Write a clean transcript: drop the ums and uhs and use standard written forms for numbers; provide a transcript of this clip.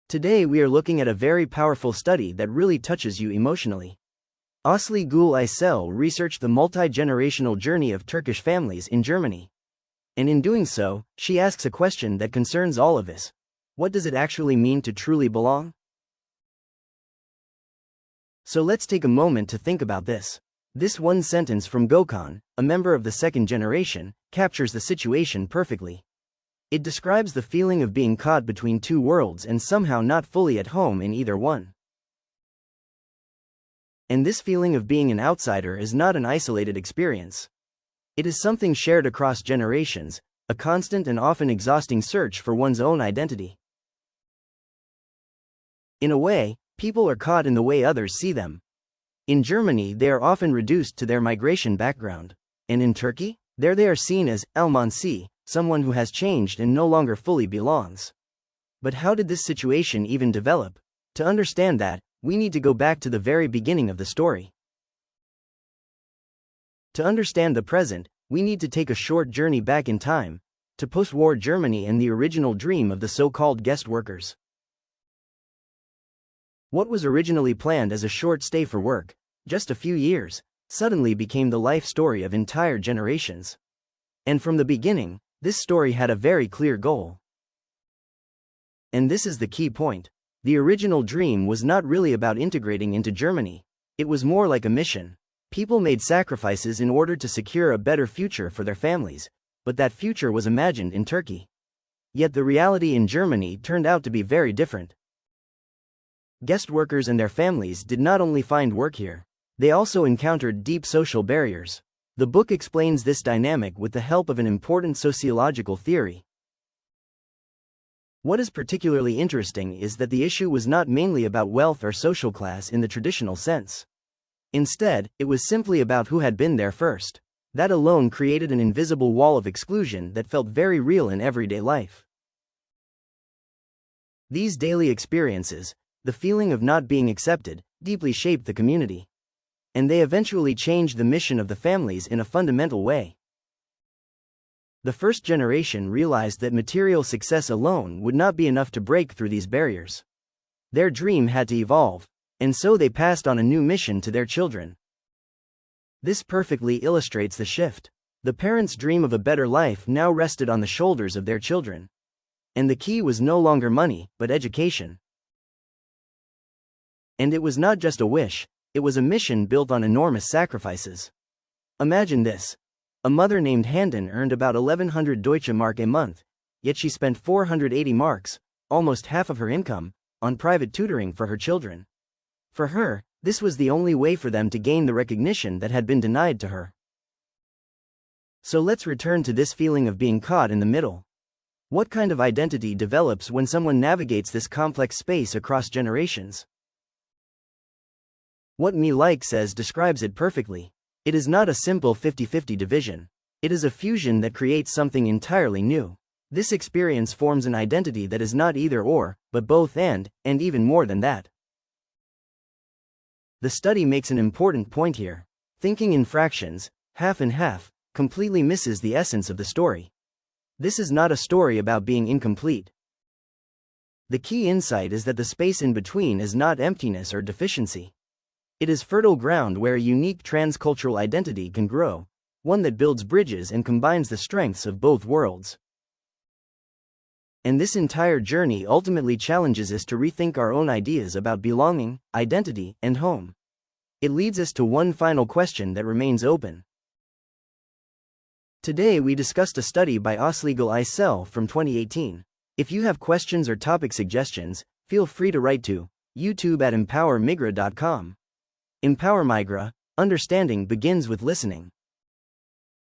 Today we are looking at a very powerful study that really touches you emotionally. Asli Gül Aysel researched the multi-generational journey of Turkish families in Germany. And in doing so, she asks a question that concerns all of us. What does it actually mean to truly belong? So let's take a moment to think about this. This one sentence from Gökhan, a member of the second generation, captures the situation perfectly. It describes the feeling of being caught between two worlds and somehow not fully at home in either one. And this feeling of being an outsider is not an isolated experience. It is something shared across generations, a constant and often exhausting search for one's own identity. In a way, people are caught in the way others see them. In Germany, they are often reduced to their migration background. And in Turkey, there they are seen as Almansi, someone who has changed and no longer fully belongs. But how did this situation even develop? To understand that, we need to go back to the very beginning of the story. To understand the present, we need to take a short journey back in time, to post-war Germany and the original dream of the so-called guest workers. What was originally planned as a short stay for work, just a few years, suddenly became the life story of entire generations. And from the beginning, this story had a very clear goal. And this is the key point. The original dream was not really about integrating into Germany. It was more like a mission. People made sacrifices in order to secure a better future for their families, but that future was imagined in Turkey. Yet the reality in Germany turned out to be very different. Guest workers and their families did not only find work here, they also encountered deep social barriers. The book explains this dynamic with the help of an important sociological theory. What is particularly interesting is that the issue was not mainly about wealth or social class in the traditional sense. Instead, it was simply about who had been there first. That alone created an invisible wall of exclusion that felt very real in everyday life. These daily experiences, the feeling of not being accepted, deeply shaped the community. And they eventually changed the mission of the families in a fundamental way. The first generation realized that material success alone would not be enough to break through these barriers. Their dream had to evolve, and so they passed on a new mission to their children. This perfectly illustrates the shift. The parents' dream of a better life now rested on the shoulders of their children. And the key was no longer money, but education. And it was not just a wish, it was a mission built on enormous sacrifices. Imagine this. A mother named Handan earned about 1100 Deutsche Mark a month, yet she spent 480 marks, almost half of her income, on private tutoring for her children. For her, this was the only way for them to gain the recognition that had been denied to her. So let's return to this feeling of being caught in the middle. What kind of identity develops when someone navigates this complex space across generations? What Me Like says describes it perfectly. It is not a simple 50-50 division. It is a fusion that creates something entirely new. This experience forms an identity that is not either or, but both and even more than that. The study makes an important point here. Thinking in fractions, half and half, completely misses the essence of the story. This is not a story about being incomplete. The key insight is that the space in between is not emptiness or deficiency. It is fertile ground where a unique transcultural identity can grow, one that builds bridges and combines the strengths of both worlds. And this entire journey ultimately challenges us to rethink our own ideas about belonging, identity, and home. It leads us to one final question that remains open. Today we discussed a study by Asli Gül Aysel from 2018. If you have questions or topic suggestions, feel free to write to youtube@empowermigra.com. EmpowerMigra, understanding begins with listening.